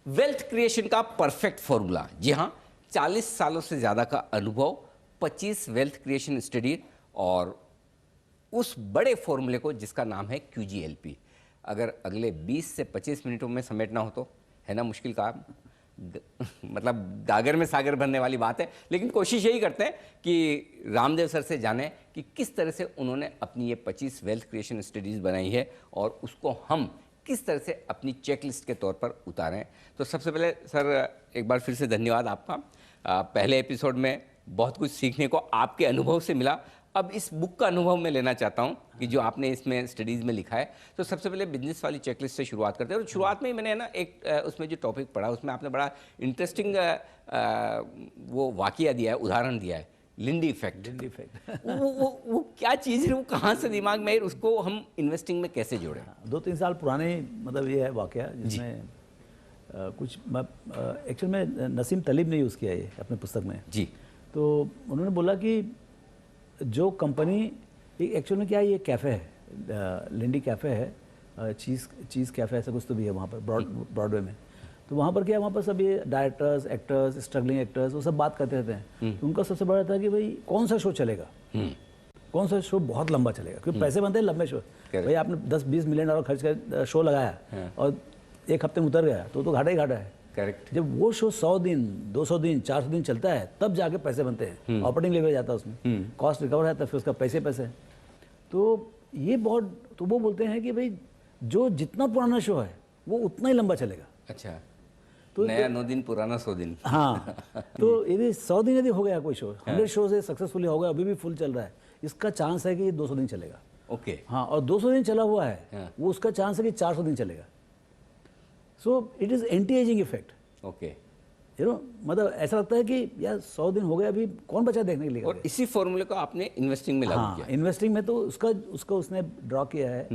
Wealth creation का perfect formula. जी हाँ, 40 सालों से ज़्यादा का अनुभव, 25 वेल्थ क्रिएशन स्टडी और उस बड़े फॉर्मूले को जिसका नाम है QGLP। अगर अगले 20 से 25 मिनटों में समेटना हो तो है ना मुश्किल काम, मतलब गागर में सागर भरने वाली बात है। लेकिन कोशिश यही करते हैं कि रामदेव सर से जानें कि किस तरह से उन्होंने अपनी ये 25 वेल्थ क्रिएशन स्टडीज़ बनाई है और उसको हम किस तरह से अपनी चेकलिस्ट के तौर पर उतारें। तो सबसे पहले सर एक बार फिर से धन्यवाद आपका। पहले एपिसोड में बहुत कुछ सीखने को आपके अनुभव से मिला। अब इस बुक का अनुभव मैं लेना चाहता हूं कि जो आपने इसमें स्टडीज़ में लिखा है। तो सबसे पहले बिजनेस वाली चेकलिस्ट से शुरुआत करते हैं। और शुरुआत में ही मैंने ना एक उसमें जो टॉपिक पढ़ा उसमें आपने बड़ा इंटरेस्टिंग वो वाकया दिया है, उदाहरण दिया है, लिंडी इफेक्ट। लिंडी इफेक्ट वो क्या चीज़ है, वो कहाँ से दिमाग में है, उसको हम इन्वेस्टिंग में कैसे जोड़ें? 2-3 साल पुराने मतलब ये है वाकया जिसमें कुछ एक्चुअल में नसीम तलीब ने यूज़ किया है अपने पुस्तक में जी। तो उन्होंने बोला कि जो कंपनी एक्चुअल में क्या है, ये कैफ़े है, लिंडी कैफ़े है, चीज़ कैफ़े ऐसा कुछ तो भी है वहाँ पर ब्रॉडवे में। तो वहाँ पर क्या है, वहाँ पर सब ये डायरेक्टर्स, एक्टर्स, स्ट्रगलिंग एक्टर्स वो सब बात करते रहते हैं। तो उनका सबसे बड़ा था कि भाई कौन सा शो चलेगा, कौन सा शो बहुत लंबा चलेगा, क्योंकि पैसे बनते हैं लंबे शो। भाई आपने 10-20 मिलियन डॉलर खर्च कर शो लगाया और एक हफ्ते में उतर गया तो घाटा ही घाटा है। करेक्ट। जब वो शो 100 दिन, 200 दिन, 400 दिन चलता है तब जाके पैसे बनते हैं, ऑपरेटिंग लेवल जाता है उसमें, कॉस्ट रिकवर रहता है, फिर उसका पैसे। तो ये बहुत, तो वो बोलते हैं कि भाई जो जितना पुराना शो है वो उतना ही लंबा चलेगा। अच्छा, तो नया 9 दिन, पुराना 100 दिन। हाँ तो यदि 100 दिन यदि हो गया कोई शो, 100 शो से सक्सेसफुली हो गया, अभी भी फुल चल रहा है, इसका चांस है कि ये 200 दिन चलेगा। ओके। हाँ, और 200 दिन चला हुआ है वो उसका चांस है कि 400 दिन चलेगा। So it is anti ageing effect. Okay. You know, मतलब ऐसा लगता है कि यार 100 दिन हो गए, अभी कौन बचा देखने के लिए। और इसी फॉर्मूले को आपने इन्वेस्टिंग में लागू किया। इन्वेस्टिंग में तो उसका उसने ड्रॉ किया है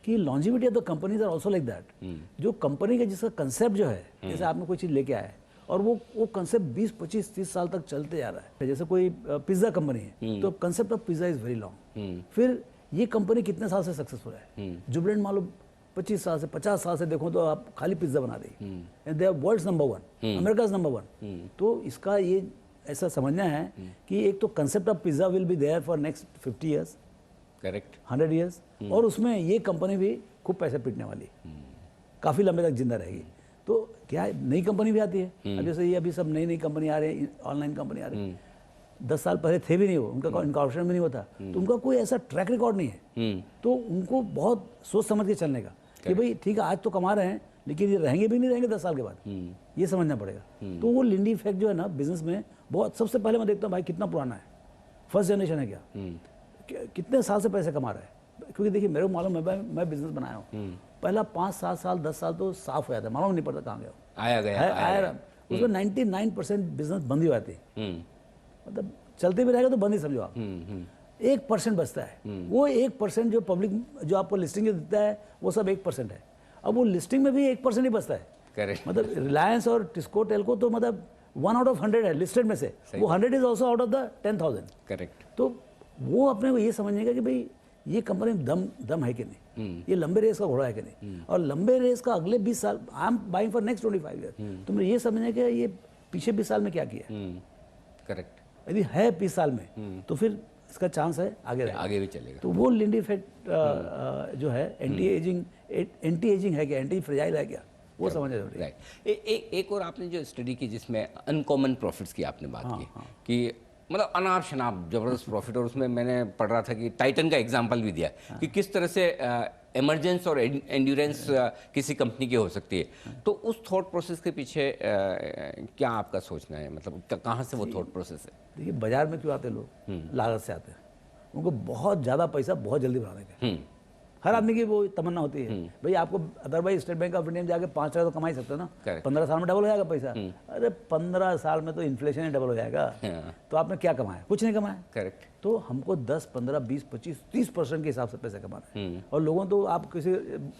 कि longevity of the companies are also like that. जो कंपनी का जिसका कंसेप्ट जो है, जैसे आपने कोई चीज़ लेके आए और वो कंसेप्ट 20, 25, 30 साल तक चलते जा रहा है। जैसे कोई पिज्ज़ा कंपनी है तो concept of pizza is very long. फिर ये कंपनी कितने साल से सक्सेसफुल है, जुबिलेंट मान लो 25 साल से, 50 साल से देखो तो आप खाली पिज्ज़ा बना रही, and they are world's number 1, America's number 1। तो इसका ये ऐसा समझना है कि एक तो concept of pizza will be there for next 50 years, correct, 100 years, और उसमें ये कंपनी भी खूब पैसे पीटने वाली, काफ़ी लंबे तक जिंदा रहेगी। तो क्या है, नई कंपनी भी आती है। अब जैसे ये अभी सब नई कंपनी आ रही है, ऑनलाइन कंपनी आ रही है, 10 साल पहले थे भी नहीं, वो उनका इनकॉर्पोरेशन भी नहीं होता, तो उनका कोई ऐसा ट्रैक रिकॉर्ड नहीं है। तो उनको बहुत सोच समझ के चलने का कि भाई ठीक है आज तो कमा रहे हैं लेकिन ये रहेंगे भी नहीं रहेंगे 10 साल के बाद, ये समझना पड़ेगा। तो वो लिंडी इफेक्ट जो है ना बिजनेस में बहुत, सबसे पहले मैं देखता हूँ भाई कितना पुराना है, फर्स्ट जनरेशन है क्या, कितने साल से पैसे कमा रहा है। क्योंकि देखिए मेरे को मालूम है, मैं बिजनेस बनाया हूँ, पहला 5-7 साल 10 साल तो साफ हो जाता है, मालूम नहीं पड़ता कहाँ गया, आया उसमें 99% बिजनेस बंद ही हो जाती है। मतलब चलते भी रहेगा तो बंद ही समझो आप। 1% बचता है, वो 1% जो पब्लिक जो आपको लिस्टिंग में देता है वो सब 1% है। अब वो लिस्टिंग में भी 1% ही बचता है। करेक्ट। मतलब रिलायंस और टिस्को टेल्को तो मतलब 1 आउट ऑफ 100 है लिस्टेड में से, वो 100 is also out of the 10,000। Correct. तो वो अपने को ये समझने का कि भाई ये कंपनी दम है कि नहीं, ये लंबे रेस का घोड़ा है कि नहीं, और लंबे रेस का अगले 20 साल I am buying for next 25 year. तो मुझे ये समझने का ये पीछे 20 साल में क्या किया। करेक्ट। यदि है 20 साल में तो फिर इसका चांस है आगे भी चलेगा। तो वो लिंडी इफेक्ट जो है एंटी एजिंग है क्या, एंटी फ्रेजाइल है क्या, वो समझना जरूरी है। राइट। एक और आपने जो स्टडी की जिसमें अनकॉमन प्रॉफिट्स की आपने बात की कि मतलब अनाप शनाप जबरदस्त प्रॉफिट, और उसमें मैंने पढ़ रहा था कि टाइटन का एग्जांपल भी दिया कि किस तरह से एमरजेंस और एंड्योरेंस किसी कंपनी की हो सकती है। तो उस थॉट प्रोसेस के पीछे क्या आपका सोचना है, मतलब कहाँ से वो थॉट प्रोसेस है? देखिए बाजार में क्यों आते लोग, लागत से आते हैं, उनको बहुत ज़्यादा पैसा बहुत जल्दी बनाने का, हर आदमी की वो तमन्ना होती है। भाई आपको otherwise state bank of India में जाके 5 लाख तो कमा ही सकते हो ना, 15 साल में डबल हो जाएगा पैसा। अरे 15 साल में तो इन्फ्लेशन ही डबल हो जाएगा, तो आपने क्या कमाया, कुछ नहीं कमाया। करेक्ट। तो हमको 10, 15, 20, 25, 30% के हिसाब से पैसा कमाना है, और लोगों तो आप किसी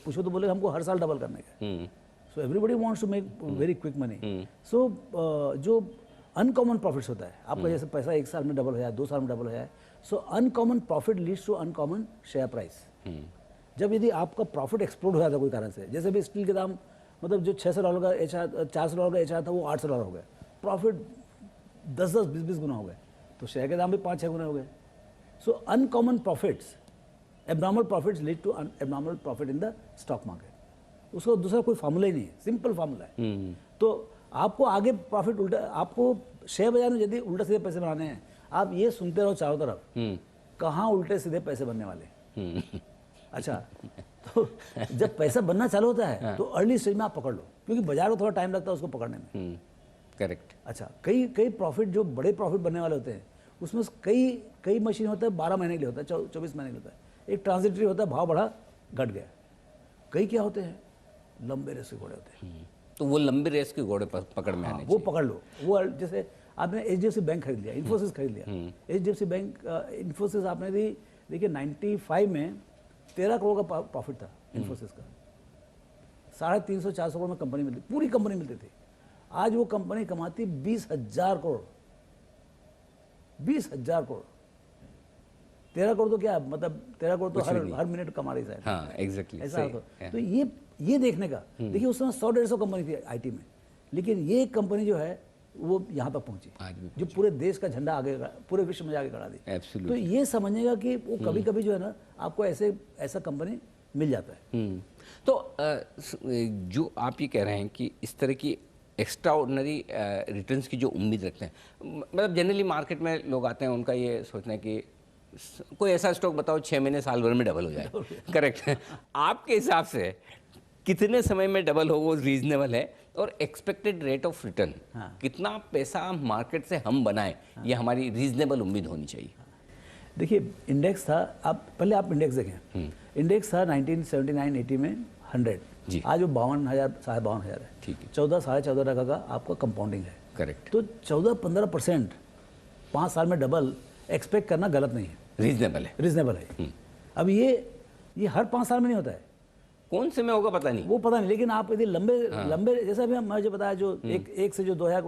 पूछो तो बोले हमको हर साल डबल करने का। So everybody wants to make very quick money. So जो अनकॉमन प्रॉफिट्स होता है आपका, जैसे पैसा 1 साल में डबल हो जाए, 2 साल में डबल हो जाए, so uncommon profit leads to uncommon share price. जब यदि आपका प्रॉफिट एक्सप्लोड हो जाता है कोई कारण से, जैसे भी स्टील के दाम मतलब जो $600 का HR, $400 का HR था वो $800 हो गया, प्रॉफिट 10-10, 20-20 गुना हो गए, तो शेयर के दाम भी 5-6 गुना हो गए। So uncommon profits, abnormal profits lead to abnormal profit in the stock market. उसका दूसरा कोई फार्मूला ही नहीं है, सिंपल फार्मूला है। तो आपको आगे प्रॉफिट उल्टा, आपको शेयर बाजार में यदि उल्टा सीधे पैसे बनाने हैं, आप ये सुनते रहो चारों तरफ, कहाँ उल्टे सीधे पैसे बनने वाले। अच्छा, तो जब पैसा बनना चालू होता है तो अर्ली स्टेज में आप पकड़ लो, क्योंकि बाजार को थोड़ा टाइम लगता है उसको पकड़ने में। करेक्ट। अच्छा, कई कई प्रॉफिट जो बड़े प्रॉफिट बनने वाले होते हैं उसमें कई मशीन होता है 12 महीने के लिए होता है, 24 महीने के लिए होता है। एक ट्रांजिटरी होता है, भाव बढ़ा घट गया। कई क्या होते हैं, लंबे रेस के घोड़े होते हैं। तो वो लंबे रेस के घोड़े पकड़ में आने वो पकड़ लो। वो जैसे आपने HDFC बैंक खरीद लिया, इन्फोसिस खरीद लिया। HDFC बैंक, इन्फोसिस आपने दी, देखिए 95 में 13 करोड़ का प्रॉफिट था इन्फोसिस का। 350-400 करोड़ में कंपनी मिलती, पूरी कंपनी मिलती थी। आज वो कंपनी कमाती 20,000 करोड़। 20,000 करोड़। 13 करोड़ तो क्या मतलब, 13 करोड़ तो हर मिनट कमा रही है। हाँ, एग्जैक्टली ऐसा तो ये देखने का, देखिए उस समय 100-150 कंपनी थी IT में, लेकिन ये कंपनी जो है वो यहाँ तक पहुंची, जो पूरे देश का झंडा आगे, पूरे विश्व में आगे खड़ा दी। तो ये समझिएगा कि वो कभी कभी जो है ना, आपको ऐसा कंपनी मिल जाता है। तो जो आप ये कह रहे हैं कि इस तरह की एक्स्ट्रा ऑर्डिनरी रिटर्न्स की जो उम्मीद रखते हैं, मतलब जनरली मार्केट में लोग आते हैं, उनका ये सोचना है कि कोई ऐसा स्टॉक बताओ 6 महीने साल भर में डबल हो जाए। करेक्ट है। आपके हिसाब से कितने समय में डबल हो वो रीजनेबल है, और एक्सपेक्टेड रेट ऑफ रिटर्न, कितना पैसा मार्केट से हम बनाएं, ये हमारी रीजनेबल उम्मीद होनी चाहिए? देखिए इंडेक्स था, आप पहले आप इंडेक्स देखें। इंडेक्स था 1979-80 में 100 जी। आज वो 52,000, 52,500 है। ठीक है। 14-14.5% का आपका कंपाउंडिंग है। करेक्ट। तो 14-15% 5 साल में डबल एक्सपेक्ट करना गलत नहीं है, रीजनेबल है। रीजनेबल है। अब ये हर 5 साल में नहीं होता है, कौन से में होगा पता नहीं, वो पता नहीं, लेकिन आप यदि लंबे जैसा भी मैं जो बताया, जो एक से जो 2000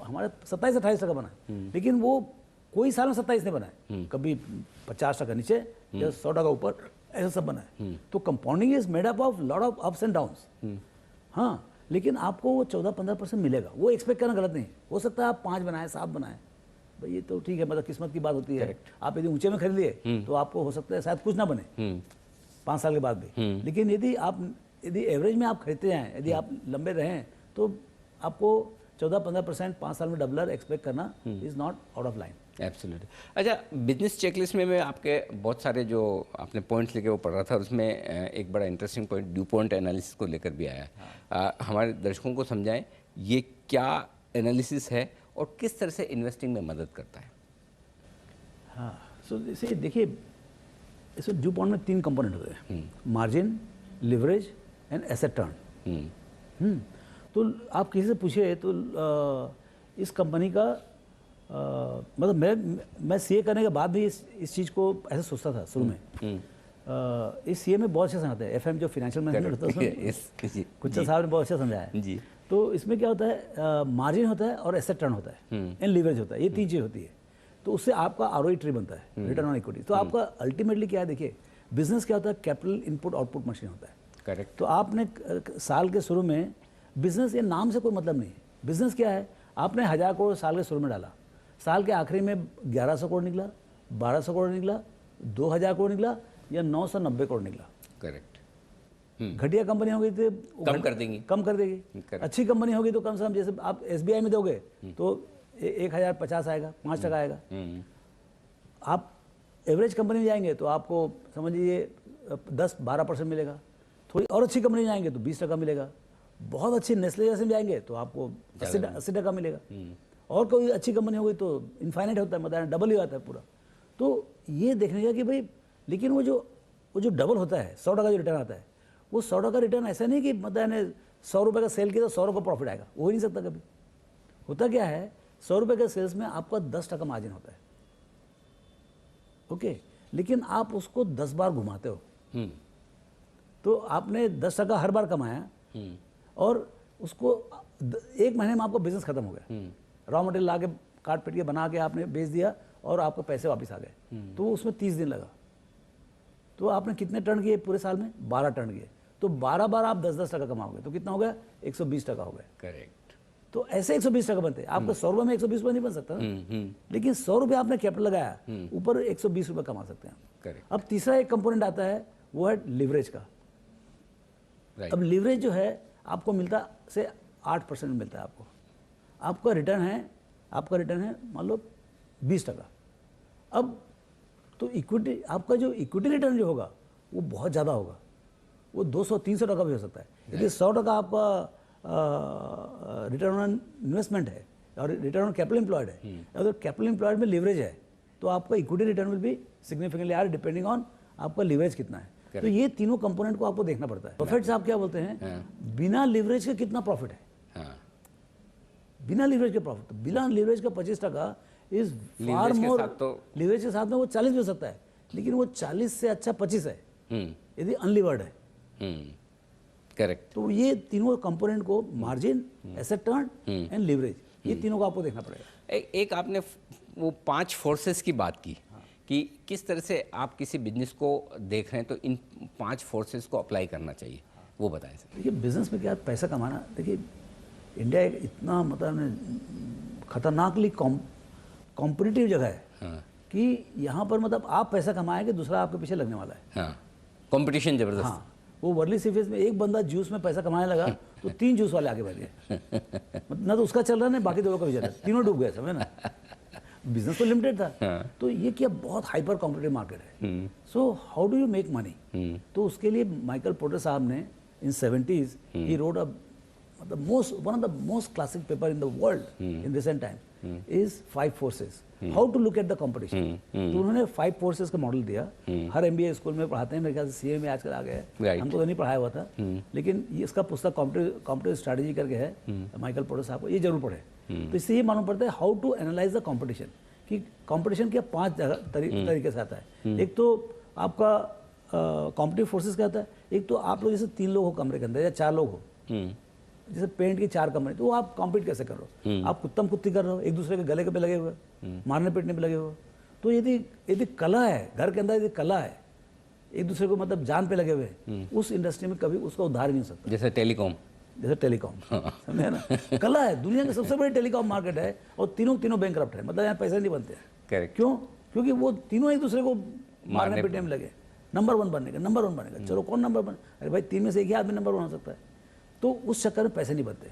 हमारे 27-28% बना, लेकिन वो कोई साल में 27 नहीं बना है, कभी 50% नीचे या 100% ऊपर, ऐसा सब बना है। तो compounding is made up of lot of ups and downs. हाँ, लेकिन आपको वो 14-15% मिलेगा, वो एक्सपेक्ट करना गलत नहीं। हो सकता है आप 5 बनाए, 7 बनाए, भाई ये तो ठीक है, मतलब किस्मत की बात होती है। आप यदि ऊंचे में खरीद लिए तो आपको हो सकता है शायद कुछ ना बने 5 साल के बाद भी, लेकिन यदि एवरेज में आप खरीदते हैं, यदि आप लंबे रहें, तो आपको 14-15% 5 साल में डबलर एक्सपेक्ट करना is not out of line. Absolutely. अच्छा, बिजनेस चेकलिस्ट में मैं आपके बहुत सारे जो आपने पॉइंट्स लेके वो पढ़ रहा था, उसमें एक बड़ा interesting point due point analysis को लेकर भी आया है। हमारे दर्शकों को समझाएं ये क्या एनालिसिस है और किस तरह से इन्वेस्टिंग में मदद करता है। हाँ, सो जैसे देखिए, इसमें ड्यू पॉइंट में 3 कंपोनेंट होते हैं, margin, leverage and asset turn. तो आप किसी से पूछिए तो इस कंपनी का मतलब मैं CA करने के बाद भी इस चीज़ को ऐसे सोचता था शुरू में। इस CA में बहुत अच्छा समझाते हैं, FM जो फाइनेंशियल मैनेजमेंट होता है उसमें कुछ साहब ने बहुत अच्छा समझाया जी। तो इसमें क्या होता है, मार्जिन होता है और एसेट टर्न होता है एंड लीवरेज होता है, ये 3 चीज़ होती है। तो उससे आपका ROE ट्री बनता है, रिटर्न ऑन इक्विटी। तो आपका अल्टीमेटली क्या है, देखिए बिजनेस क्या होता है, कैपिटल इनपुट आउटपुट मशीन होता है। करेक्ट। तो आपने साल के शुरू में, बिजनेस ये नाम से कोई मतलब नहीं है, बिजनेस क्या है, आपने 1000 करोड़ साल के शुरू में डाला, साल के आखिरी में 1100 करोड़ निकला, 1200 करोड़ निकला, 2000 करोड़ निकला या 990 करोड़ निकला। करेक्ट। घटिया कंपनी होगी तो कम कर देंगी, कम कर देगी। अच्छी कंपनी होगी तो कम से कम, जैसे आप SBI में दोगे तो 1050 आएगा, 5% आएगा। आप एवरेज कंपनी में जाएंगे तो आपको समझिए 10-12% मिलेगा। थोड़ी और अच्छी कंपनी में जाएंगे तो 20% मिलेगा। बहुत अच्छी नेस्ले जैसे में जाएंगे तो आपको 80% मिलेगा। और कोई अच्छी कंपनी होगी तो इनफाइनाइट होता है, मतलब डबल ही आता है पूरा। तो ये देखने का कि भाई, लेकिन वो जो डबल होता है, 100% जो रिटर्न आता है, वो 100% रिटर्न ऐसा नहीं कि मतलब 100 रुपये का सेल किया तो 100 रुपये प्रॉफिट आएगा, हो ही नहीं सकता कभी। होता क्या है, 100 रुपये के सेल्स में आपका 10% मार्जिन होता है, ओके, लेकिन आप उसको 10 बार घुमाते हो। तो आपने 10% हर बार कमाया और उसको 1 महीने में आपका बिजनेस खत्म हो गया। रॉ मटेरियल ला के काट पीट के बना के आपने बेच दिया और आपको पैसे वापस आ गए। तो उसमें 30 दिन लगा। तो आपने कितने टर्न किए पूरे साल में? 12 टर्न किए। तो 12 बार आप 10-10 टका कमाओगे तो कितना हो गया, 120 टका हो गया। करेक्ट। तो ऐसे 120 टका बनते हैं। आपका 100 रुपये में 120 रुपये नहीं बन सकता ना, लेकिन 100 रुपये आपने कैपिटल लगाया, ऊपर 120 रुपये कमा सकते हैं। करेक्ट। अब तीसरा एक कंपोनेंट आता है, वो है लिवरेज का। राइट। अब लिवरेज जो है आपको मिलता से 8% मिलता है आपको। आपका रिटर्न है मान लो 20 टका। अब तो इक्विटी, आपका जो इक्विटी रिटर्न जो होगा वो बहुत ज़्यादा होगा, वो 200-300 टका भी हो सकता है। यदि 100 टका आपका रिटर्न ऑन इन्वेस्टमेंट है और रिटर्न ऑन कैपिटल एम्प्लॉयड है, अगर कैपिटल एम्प्लॉयड में लिवरेज है तो आपका equity return will be significantly higher depending on आपका लिवरेज कितना है। तो ये तीनों कंपोनेंट को आपको देखना पड़ता है। प्रॉफिट से आप क्या बोलते हैं, बिना लिवरेज के कितना प्रॉफिट है, बिना लिवरेज के प्रॉफिट। बिना लिवरेज का 25 टका इज फार मोर। लिवरेज के साथ में वो 40 भी हो सकता है, लेकिन वो 40 से अच्छा 25 है यदि अनलिवर्ड है। करेक्ट। तो ये तीनों कंपोनेंट को, margin, asset turn and leverage, ये तीनों को आपको देखना पड़ेगा। एक आपने वो 5 फोर्सेस की बात की कि किस तरह से आप किसी बिजनेस को देख रहे हैं, तो इन 5 फोर्सेस को अप्लाई करना चाहिए, वो बताएं सर। देखिए बिजनेस में क्या पैसा कमाना, देखिए इंडिया एक इतना मतलब खतरनाकली कॉम्पिटिटिव जगह है कि यहाँ पर मतलब आप पैसा कमाएंगे, दूसरा आपके पीछे लगने वाला है। हाँ, कंपटीशन जबरदस्त। हाँ, वो वर्ली सीफेस में एक बंदा जूस में पैसा कमाने लगा तो 3 जूस वाले आगे बढ़ गए। मतलब ना तो उसका चल रहा, ना बाकी दोनों का भी चल रहा, तीनों डूब गए, समझे ना। बिजनेस तो लिमिटेड था। तो ये क्या बहुत हाइपर कॉम्पिटिटिव मार्केट है। So how do you make money. तो उसके लिए माइकल पोर्टर साहब ने इन 70s ही रोट अ मतलब one of the most classic paper in the world in recent time is 5 forces, how to look at the competition. तो उन्होंने 5 forces का model दिया। हर MBA स्कूल में पढ़ाते हैं, मेरे ख्याल से CA में आजकल आ गया है। हमको तो नहीं पढ़ाया हुआ था, लेकिन ये इसका पुस्तक कॉम्पिटिटिव स्ट्रैटेजी करके है, माइकल पोर्टर साहब को, ये जरूर पढ़े। तो इससे ये मालूम पड़ता है how to analyse the competition, कि कंपटीशन के 5 तरीके से आता है। एक तो आपका कॉम्पिटिटिव फोर्सेस क्या आता है, एक तो आप लोग जैसे 3 लोग हो कमरे के अंदर या 4 लोग हो, जैसे पेंट की 4 कमरे, तो आप कॉम्पीट कैसे कर रहे हो, आप कुत्तम कुत्ती कर रहे हो, एक दूसरे के गले के पे लगे हुए, मारने पीटने पे लगे हुए। तो यदि कला है घर के अंदर, यदि कला है एक दूसरे को मतलब जान पे लगे हुए, उस इंडस्ट्री में कभी उसका उद्धार नहीं हो सकता। जैसे टेलीकॉम समझे ना। कला है, दुनिया का सबसे बड़ी टेलीकॉम मार्केट है और तीनों बैंकरप्ट है, मतलब यहाँ पैसे नहीं बनते। करेक्ट। क्यों? क्योंकि वो तीनों एक दूसरे को मारने पीटने में लगे, नंबर 1 बनेगा। चलो कौन नंबर 1, अरे भाई 3 में से एक ही आदमी नंबर 1 हो सकता है। तो उस चक्कर में पैसे नहीं बनते।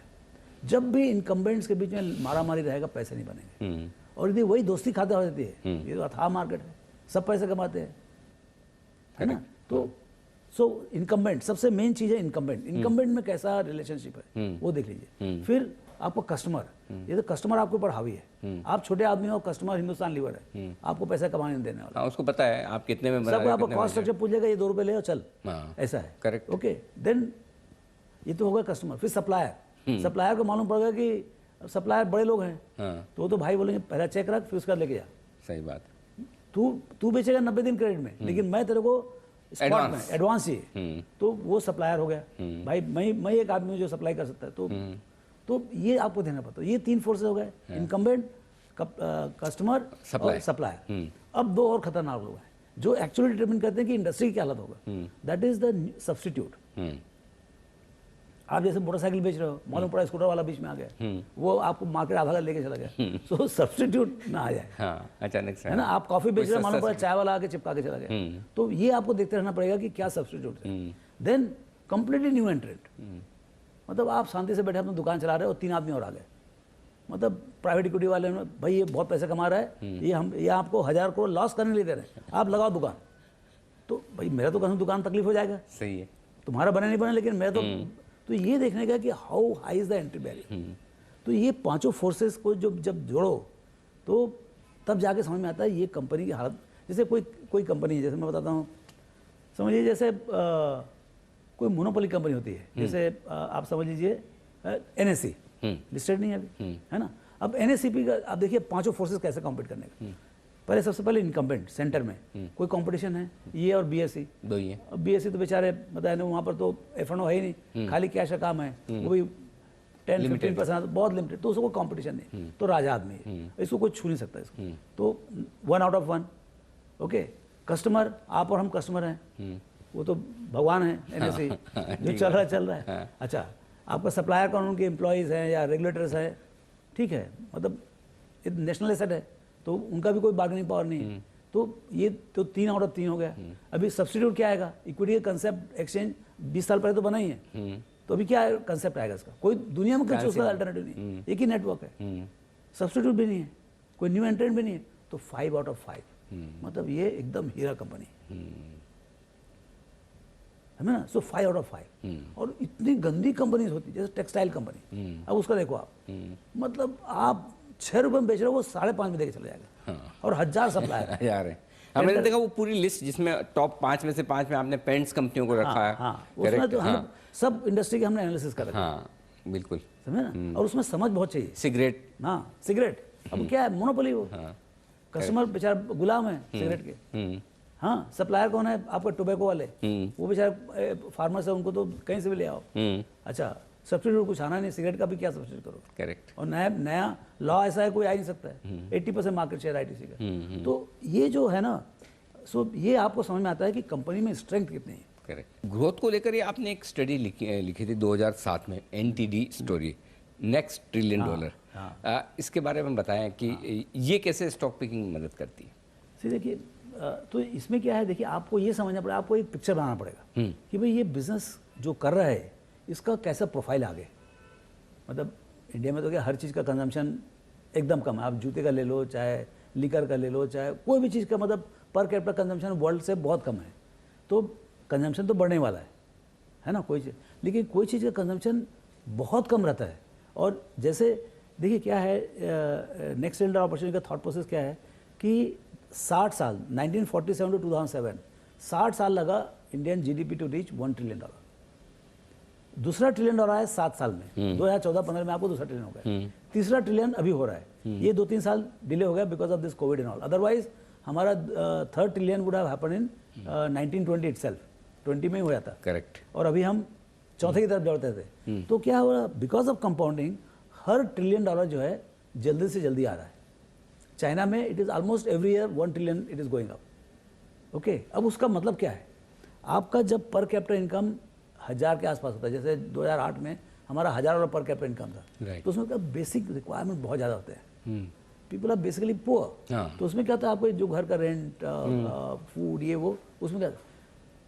जब भी इनकम्बेंट्स के बीच में मारामारी रहेगा, पैसे नहीं बनेंगे। और यदि वही दोस्ती खाता हो जाती है, ये तो अथाह मार्केट है, सब पैसे कमाते हैं, है ना। तो सो इनकम्बेंट सबसे मेन चीज है। इनकम्बेंट में कैसा रिलेशनशिप है वो देख लीजिए। फिर आपको कस्टमर, ये तो कस्टमर आपके ऊपर हावी है। आप छोटे आदमी हो, कस्टमर हिंदुस्तान लीवर है, आपको पैसा कमाने नहीं देने वाला। उसको पता है आप कितने में सब आपको कॉस्ट स्ट्रक्चर पूछेगा, ये 2 रुपये ले और चल, ऐसा है। करेक्ट। ओके, देन ये तो होगा कस्टमर। फिर सप्लायर को मालूम पड़ेगा कि सप्लायर बड़े लोग हैं, तो वो तो भाई बोलेंगे पहला चेक रख, फिर उसका लेके जा। सही बात। तू बेचेगा 90 दिन क्रेडिट में, लेकिन मैं तेरे को स्पॉट में एडवांस चाहिए, तो वो सप्लायर हो गया। भाई मैं एक आदमी हूं जो सप्लाई कर सकता है। तो ये आपको देना पड़ता है। ये 3 फोर्सेस हो गए, इनकम्बेंट, कस्टमर, सप्लायर। अब 2 और खतरनाक लोग हैं जो एक्चुअली डिटरमिन करते हैं कि इंडस्ट्री की क्या हालत होगा। That is the substitute. आप जैसे मोटरसाइकिल बेच रहे हो, मालूम पड़ा स्कूटर वाला बीच में आ गया, वो आपको मार्केट आधा लेके चला गया, सो सब्स्टिट्यूट ना आ जाए। हाँ, अचानक से, है ना। आप कॉफी बेच रहे हो, मालूम पड़ा चाय वाला आके चिपका के चला गया, तो ये आपको देखते रहना पड़ेगा कि क्या सब्स्टिट्यूट है। देन कंप्लीटली न्यू एंट्रेंट, मतलब आप शांति से बैठे अपनी दुकान चला रहे हो, 3 आदमी और आ गए, मतलब प्राइवेट इक्विटी वाले ने, भाई ये बहुत पैसा कमा रहा है, ये आपको 1000 करोड़ लॉस करने के लिए दे रहे हैं, आप लगाओ दुकान। तो भाई मेरा तो कसम दुकान तकलीफ हो जाएगा। सही है, तुम्हारा बने नहीं बने, लेकिन मैं तो ये देखने का कि how high is the entry barrier. तो ये 5 फोर्सेस को जब जोड़ो तो तब जाके समझ में आता है ये कंपनी की हालत। जैसे कोई कंपनी, जैसे मैं बताता हूँ, समझिए जैसे कोई मोनोपोली कंपनी होती है, जैसे आप समझ लीजिए NSE लिस्टेड नहीं है अभी, है ना। अब NSE का आप देखिए 5 फोर्सेस कैसे कॉम्पीट करने का। पहले सबसे पहले इनकम्बेंट सेंटर में कोई कंपटीशन है, ये और BSE 2 ही है। अब BSE तो बेचारे बताए वहाँ पर तो F&O है ही नहीं, खाली कैश का काम है, वो भी 10-15% बहुत लिमिटेड, तो उसको कंपटीशन नहीं, तो राजा आदमी है, इसको कोई छू नहीं सकता इसको। तो 1 आउट ऑफ 1। ओके, कस्टमर, आप और हम कस्टमर हैं, वो तो भगवान है NSE, जो चल रहा है। अच्छा, आपका सप्लायर कौन, उनके एम्प्लॉयज़ हैं या रेगुलेटर्स हैं, ठीक है, मतलब नेशनल एसेट है तो उनका भी कोई बार्गेनिंग पावर नहीं है। तो ये तो 3 आउट ऑफ 3 हो गया। अभी सब्स्टिट्यूट क्या आएगा? इक्विटी का कंसेप्ट एक्सचेंज 20 साल पहले तो बना ही है, तो अभी क्या कंसेप्ट आएगा इसका? कोई दुनिया में कुछ उसका अल्टरनेटिव नहीं, एक ही नेटवर्क है, सब्स्टिट्यूट भी नहीं है, कोई न्यू एंट्रेंट भी नहीं है, तो 5 आउट ऑफ 5, मतलब ये एकदम हीरा कंपनी है ना। सो 5 आउट ऑफ 5। और इतनी गंदी कंपनीज होती जैसे टेक्सटाइल कंपनी, अब उसका देखो आप, मतलब आप 6 रुपये में बेच रहे हो, वो 5.5 में देके चले जाएगा, और 1000 सप्लायर यार है। मैंने देखा वो पूरी लिस्ट जिसमें टॉप 5 में से 5 में आपने पेंट्स कंपनियों को रखा है। हाँ, उसमें तो हम सब इंडस्ट्री के हमने एनालिसिस कर रखा है। हाँ बिल्कुल, समझे ना। और उसमें समझ बहुत चाहिए। सिगरेट, हाँ सिगरेट, अब क्या है, मोनोपोली, वो कस्टमर बेचारा गुलाम है सिगरेट के। हाँ, सप्लायर कौन है? आपका टोबैको वाले, वो बेचारे फार्मर्स है, उनको तो कहीं से भी ले आओ। अच्छा, सब्सिट्यूट कुछ आना नहीं, सिगरेट का भी क्या सब्सिट्यूट करो? करेक्ट। और नया लॉ ऐसा है, कोई आ ही नहीं सकता है। 80% मार्केट शेयर ITC का। तो ये जो है ना, सो ये आपको समझ में आता है कि कंपनी में स्ट्रेंथ कितनी है। करेक्ट। ग्रोथ को लेकर ये आपने एक स्टडी लिखी थी 2007 में, NTD story, next trillion dollar. इसके बारे में बताएं कि ये कैसे स्टॉक पिकिंग में मदद करती है। सी देखिए, तो इसमें क्या है, देखिए आपको ये समझना पड़ेगा, आपको एक पिक्चर बनाना पड़ेगा कि भाई ये बिजनेस जो कर रहा है इसका कैसा प्रोफाइल आगे। मतलब इंडिया में तो क्या हर चीज़ का कंजम्पशन एकदम कम है। आप जूते का ले लो, चाहे लिकर का ले लो, चाहे कोई भी चीज़ का, मतलब पर कैपिटा कंजम्पशन वर्ल्ड से बहुत कम है। तो कंजम्पशन तो बढ़ने वाला है ना, कोई चीज़, लेकिन कोई चीज़ का कंजम्पशन बहुत कम रहता है। और जैसे देखिए क्या है, नेक्स्ट ट्रिलियन डॉलर अपॉर्चुनिटी का थॉट प्रोसेस क्या है कि 60 साल 1947 टू 2007 60 साल लगा Indian GDP to reach 1 trillion dollar. दूसरा ट्रिलियन डॉलर है 7 साल में, 2014-15 में आपको दूसरा ट्रिलियन हो गया। तीसरा ट्रिलियन अभी हो रहा है, ये 2-3 साल डिले हो गया because of this Covid and all. Otherwise हमारा 3rd trillion would have happened in 1920 itself, 20 में ही हुआ था। करेक्ट। और अभी हम चौथे की तरफ दौड़ते थे। तो क्या हुआ, because of compounding her trillion dollar जो है जल्दी से जल्दी आ रहा है। चाइना में it is almost every year 1 trillion it is going up. Okay, अब उसका मतलब क्या है, आपका जब पर कैपिटा इनकम 1000 के आसपास होता है, जैसे 2008 में हमारा $1000 पर कैपिटा इनकम था, तो उसमें क्या बेसिक रिक्वायरमेंट बहुत ज़्यादा होते हैं। People are basically poor. तो उसमें क्या होता है, आपको जो घर का रेंट, फूड, ये वो, उसमें क्या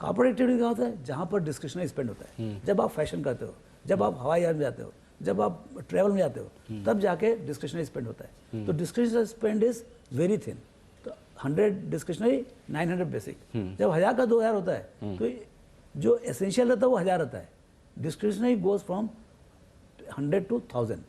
कॉर्पोरेट एक्टिविटी क्या होता है, जहाँ पर डिस्क्रिशनरी स्पेंड होता है। जब आप फैशन करते हो, जब आप हवाई जहाज में जाते हो, जब आप ट्रैवल में जाते हो, तब जाके डिस्क्रिशनरी स्पेंड होता है। तो discretionary spend is very thin. तो 100 डिस्क्रिशनरी, 900 बेसिक। जब 1000 का 2000 होता है, तो जो एसेंशियल रहता है वो 1000 रहता है। Discretionary goes from 100 to 1000.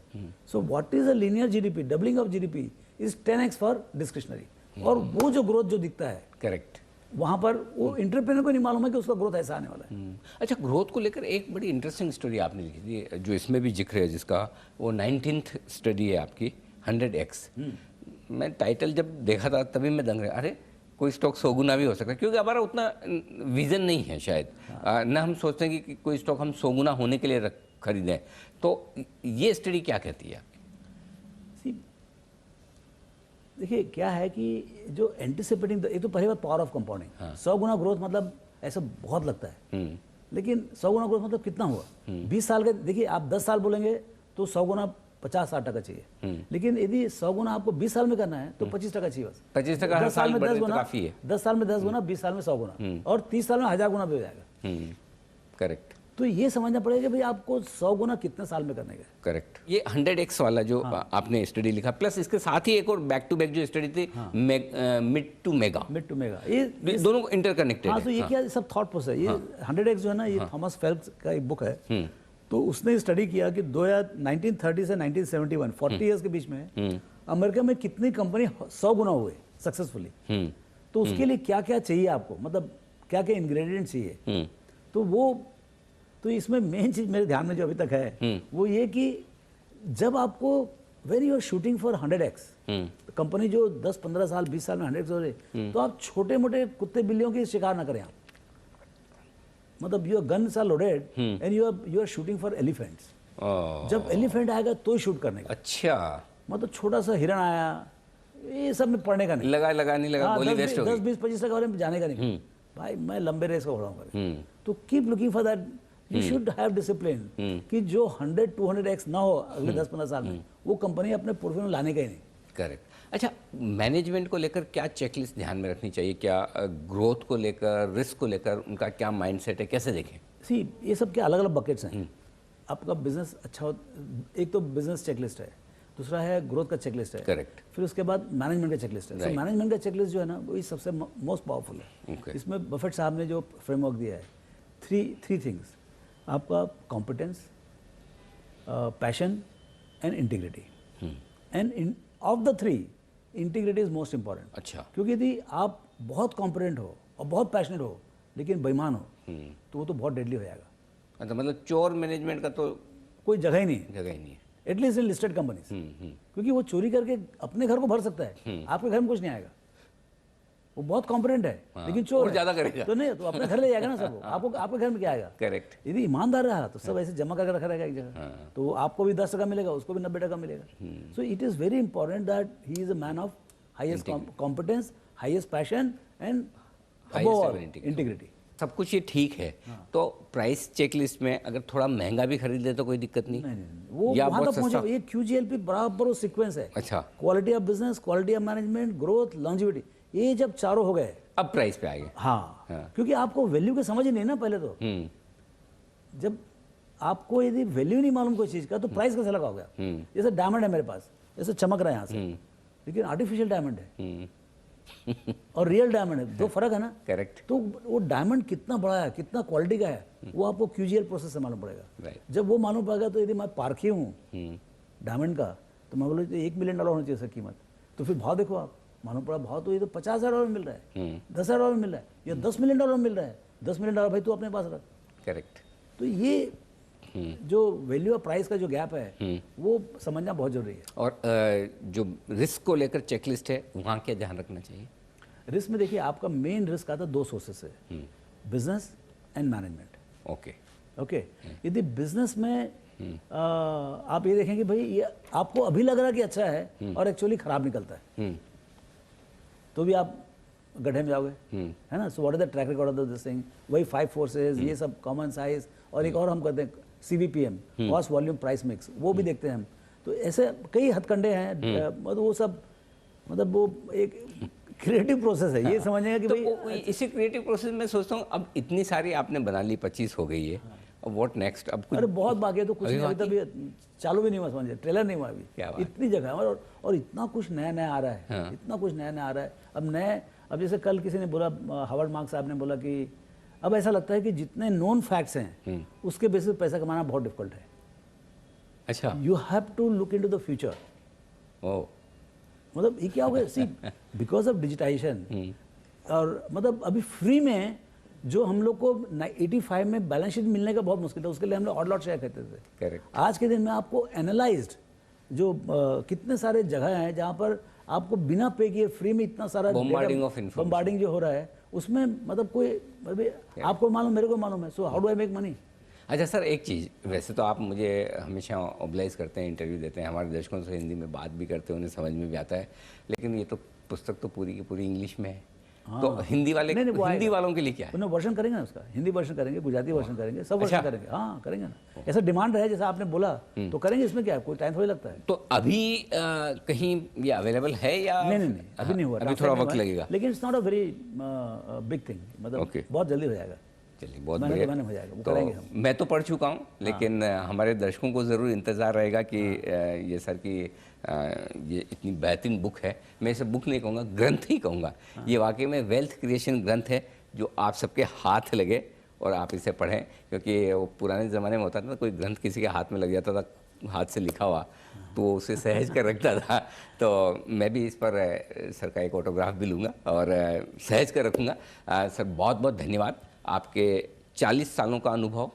So what is a linear GDP? Doubling of GDP is 10x for discretionary. और वो जो ग्रोथ जो दिखता है, करेक्ट, वहाँ पर वो इंटरप्रेन्योर को नहीं मालूम है कि उसका ग्रोथ ऐसा आने वाला है। अच्छा, ग्रोथ को लेकर एक बड़ी इंटरेस्टिंग स्टोरी आपने लिखी थी जो इसमें भी जिक्र है, जिसका वो 19th स्टडी है आपकी, 100x। मैं टाइटल जब देखा था तभी मैं दंग रहा, अरे कोई स्टॉक 100 गुना भी हो सकता है, क्योंकि हमारा उतना विजन नहीं है शायद। ना हम सोचते हैं कि कोई स्टॉक हम 100 गुना होने के लिए खरीदें। तो ये स्टडी क्या कहती है आपकी? देखिए क्या है कि जो एंटिसिपेटिंग, ये तो पहली बात power of compounding. 100 Guna growth मतलब ऐसा बहुत लगता है, लेकिन 100 गुना ग्रोथ मतलब कितना हुआ? 20 साल के, देखिए आप 10 साल बोलेंगे तो 100 गुना 50-60% चाहिए, लेकिन यदि 100 गुना आपको 20 साल में करना है तो 25% चाहिए बस। 25% हर साल में 10 गुना काफी है। 10 साल में 10 गुना, 20 साल में 100 गुना, और 30 साल में 1000 गुना भी हो जाएगा। करेक्ट। तो ये समझना पड़ेगा कि भाई आपको 100 गुना कितने साल में करने का। करेक्ट। ये 100x वाला जो आपने स्टडी लिखा, प्लस इसके साथ ही एक और बैक टू बैक जो स्टडी थी, मिड टू मेगा, ये दोनों इंटरकनेक्टेड। हाँ, तो ये क्या सब थॉट प्रोसेस है। ये 100x जो है ना, ये थॉमस फेल्प्स का एक बुक है। तो उसने स्टडी किया कि 1930 से 1971 40 इयर्स के बीच में अमेरिका में कितनी कंपनी 100 गुना हुए सक्सेसफुली। तो उसके लिए क्या क्या चाहिए आपको, मतलब क्या क्या इंग्रेडिएंट चाहिए। तो इसमें मेन चीज मेरे ध्यान में जो अभी तक है वो ये कि जब आपको when you are shooting for 100x, company जो 10-15 साल 20 साल में 100x हो रही, तो आप छोटे मोटे कुत्ते बिल्लियों की शिकार ना करें आप। मतलब your guns are loaded and you are shooting for elephants. जब एलिफेंट आएगा तो ही शूट करने का। अच्छा, मतलब छोटा सा हिरण आया, ये सब में पढ़ने का नहीं, लगा नहीं लगा, गोली वेस्ट हो गई। 10-20-25 तक जाने का नहीं। भाई मैं लंबे रेस को बढ़ाऊंगा, तो keep looking for that, you should have discipline कि जो 100-200x ना हो अगले 10-15 साल में, वो कंपनी अपने पोर्टफोलियो में लाने का ही नहीं। करेक्ट। अच्छा, मैनेजमेंट को लेकर क्या चेकलिस्ट ध्यान में रखनी चाहिए? क्या ग्रोथ को लेकर, रिस्क को लेकर उनका क्या माइंडसेट है, कैसे देखें? सी ये सब के अलग अलग बकेट्स हैं। आपका बिजनेस अच्छा हो, एक तो बिजनेस चेकलिस्ट है, दूसरा है ग्रोथ का चेकलिस्ट है, करेक्ट। फिर उसके बाद मैनेजमेंट का चेकलिस्ट है। Right. मैनेजमेंट का चेकलिस्ट जो है ना, वही सबसे मोस्ट पावरफुल है। Okay. इसमें बफेट साहब ने जो फ्रेमवर्क दिया है, थ्री थिंग्स, आपका competence, passion and integrity. End of the three, integrity is most important. अच्छा। क्योंकि यदि आप बहुत कॉम्पिटेंट हो और बहुत पैशनेट हो लेकिन बेईमान हो, तो वो तो बहुत डेडली हो जाएगा। अच्छा, मतलब चोर मैनेजमेंट का तो कोई जगह ही नहीं, जगह ही नहीं है। एटलीस्ट इन लिस्टेड कंपनीज, क्योंकि वो चोरी करके अपने घर को भर सकता है, आपके घर में कुछ नहीं आएगा। वो बहुत कॉम्पिटेंट है, लेकिन चोर और है। ज्यादा करेगा। तो नहीं, तो अपने घर ले जाएगा ना सब, वो आपको आपके घर में क्या आएगा। करेक्ट। यदि ईमानदार रहा तो सब ऐसे जमा करके रखा रहेगा एक जगह, तो आपको भी 10 टका मिलेगा, उसको भी 90 टका मिलेगा। So it is very important that he is a man of highest competence, highest passion and integrity. सब कुछ ये ठीक है, तो प्राइस चेकलिस्ट में अगर थोड़ा महंगा भी खरीद ले तो कोई दिक्कत नहीं? वो या वहां बहुत तक पहुंचे, सस्ता? ये QGLP बराबर वो सीक्वेंस है। अच्छा। Quality of business, quality of management, growth, longevity, ये जब चारों हो गए, अब प्राइस पे आएंगे। हाँ, हाँ। क्योंकि आपको वैल्यू की समझ ही नहीं ना पहले तो। जब आपको यदि वैल्यू नहीं मालूम कोई चीज का, तो प्राइस कैसे लगाओगे आप? जैसे डायमंड है मेरे पास, जैसे चमक रहा है यहाँ से, लेकिन आर्टिफिशियल डायमंड है और रियल डायमंड है, दो फर्क है ना। करेक्ट। तो वो डायमंड कितना बड़ा है, कितना क्वालिटी का है, वो आपको QGL प्रोसेस से मालूम पड़ेगा। Right. जब वो मालूम पड़ेगा, तो यदि मैं पारखी हूँ डायमंड का, तो मैं बोलूँ $1 मिलियन होना चाहिए इसकी कीमत, तो फिर भाव देखो आप, मालूम पड़ा भाव तो ये तो $50,000 में मिल रहा है, $10,000 में मिल रहा है, या $10 मिलियन में मिल रहा है। $10 मिलियन भाई तू अपने पास रख। करेक्ट। तो ये जो वैल्यू और प्राइस का जो गैप है, वो समझना बहुत जरूरी है। और जो रिस्क को लेकर चेकलिस्ट है, वहाँ क्या ध्यान रखना चाहिए? रिस्क में देखिए, आपका मेन रिस्क आता है 2 सोर्सेस से, business and management. Okay. Okay, यदि बिजनेस में आप ये देखेंगे भाई, ये आपको अभी लग रहा है कि अच्छा है और एक्चुअली खराब निकलता है, तो भी आप गड्ढे में जाओगे, है ना। So what is the track record of this thing? वही 5 फोर्सेस, ये सब कॉमन साइज, और एक और हम करते हैं CVPM, cost volume price mix, वो भी देखते हैं हम। तो ऐसे कई हथकंडे हैं, मतलब वो सब, मतलब वो एक क्रिएटिव प्रोसेस है। ये समझेगा कि तो भाई इसी क्रिएटिव प्रोसेस में सोचता हूँ, अब इतनी सारी आपने बना ली, 25 हो गई है, अब व्हाट नेक्स्ट? अब कुछ अरे बहुत बाकी है, तो कुछ अभी नहीं, अभी तक चालू भी नहीं हुआ, समझिए ट्रेलर नहीं हुआ अभी। क्या बात। इतनी जगह है, और इतना कुछ नया नया आ रहा है, इतना कुछ नया नया आ रहा है। अब जैसे कल किसी ने बोला, हावर्ड मार्क्स साहब ने बोला कि अब ऐसा लगता है कि जितने नोन फैक्ट्स हैं उसके बेसिस पे पैसा कमाना बहुत डिफिकल्ट है। अच्छा। You have to look into the future. ओ, मतलब ये क्या हो गया, सी बिकॉज ऑफ डिजिटाइजेशन, और मतलब अभी फ्री में जो हम लोग को 85 में बैलेंस शीट मिलने का बहुत मुश्किल था, उसके लिए हम लोग ऑड लॉट शेयर करते थे। करेक्ट। आज के दिन में आपको एनालाइज्ड जो कितने सारे जगह हैं जहाँ पर आपको बिना पे किए फ्री में इतना सारा Bombarding of information. बम्बार्डिंग जो हो रहा है, उसमें मतलब कोई मतलब आपको मालूम, मेरे को मालूम है, so how do I make money? अच्छा सर, एक चीज़, वैसे तो आप मुझे हमेशा ऑब्लाइज करते हैं, इंटरव्यू देते हैं, हमारे दर्शकों से हिंदी में बात भी करते हैं, उन्हें समझ में भी आता है, लेकिन ये तो पुस्तक तो पूरी की पूरी इंग्लिश में है, तो हिंदी वाले, नहीं, वो हिंदी आएगा। वालों के लिए क्या है? उन्हें वर्जन करेंगे ना उसका, हिंदी वर्जन करेंगे, गुजराती वर्जन करेंगे, सब वर्जन अच्छा। करेंगे। हाँ करेंगे ना, ऐसा डिमांड है जैसा आपने बोला, तो करेंगे, इसमें क्या है, कोई टाइम थोड़ी लगता है। तो अभी कहीं ये अवेलेबल है या? नहीं, अभी नहीं हुआ, अभी थोड़ा वक्त लगेगा, लेकिन it's not a very big thing, मतलब Okay. बहुत जल्दी हो जाएगा। चलिए बहुत महीने बढ़िया। के महीने हो जाएगा, वो तो करेंगे हम। मैं तो पढ़ चुका हूँ, लेकिन हमारे दर्शकों को ज़रूर इंतज़ार रहेगा कि ये सर की ये इतनी बेहतरीन बुक है, मैं इसे बुक नहीं कहूँगा, ग्रंथ ही कहूँगा। ये वाकई में वेल्थ क्रिएशन ग्रंथ है, जो आप सबके हाथ लगे और आप इसे पढ़ें, क्योंकि वो पुराने ज़माने में होता था ना, कोई ग्रंथ किसी के हाथ में लग जाता था, हाथ से लिखा हुआ, तो उसे सहेज कर रखता था। तो मैं भी इस पर सर का एक ऑटोग्राफ भी लूँगा और सहेज कर रखूँगा। सर बहुत बहुत धन्यवाद। आपके 40 सालों का अनुभव,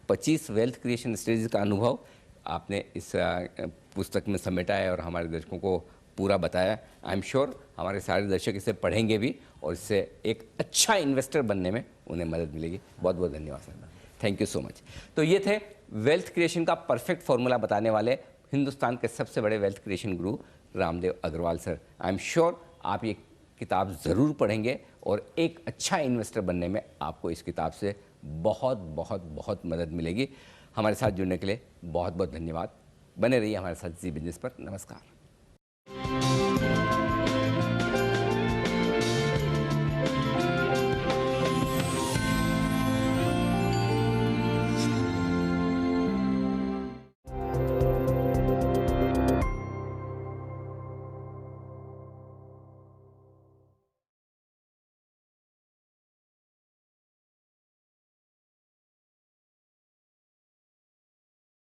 25 वेल्थ क्रिएशन स्ट्रेटजीज का अनुभव आपने इस पुस्तक में समेटा है और हमारे दर्शकों को पूरा बताया। आई एम श्योर हमारे सारे दर्शक इसे पढ़ेंगे भी और इससे एक अच्छा इन्वेस्टर बनने में उन्हें मदद मिलेगी। बहुत बहुत धन्यवाद sir, thank you so much. तो ये थे वेल्थ क्रिएशन का परफेक्ट फॉर्मूला बताने वाले हिंदुस्तान के सबसे बड़े वेल्थ क्रिएशन गुरु Ramdev Agrawal sir. I am sure आप ये किताब ज़रूर पढ़ेंगे और एक अच्छा इन्वेस्टर बनने में आपको इस किताब से बहुत बहुत बहुत मदद मिलेगी। हमारे साथ जुड़ने के लिए बहुत बहुत धन्यवाद। बने रहिए हमारे साथ जी बिजनेस पर। नमस्कार।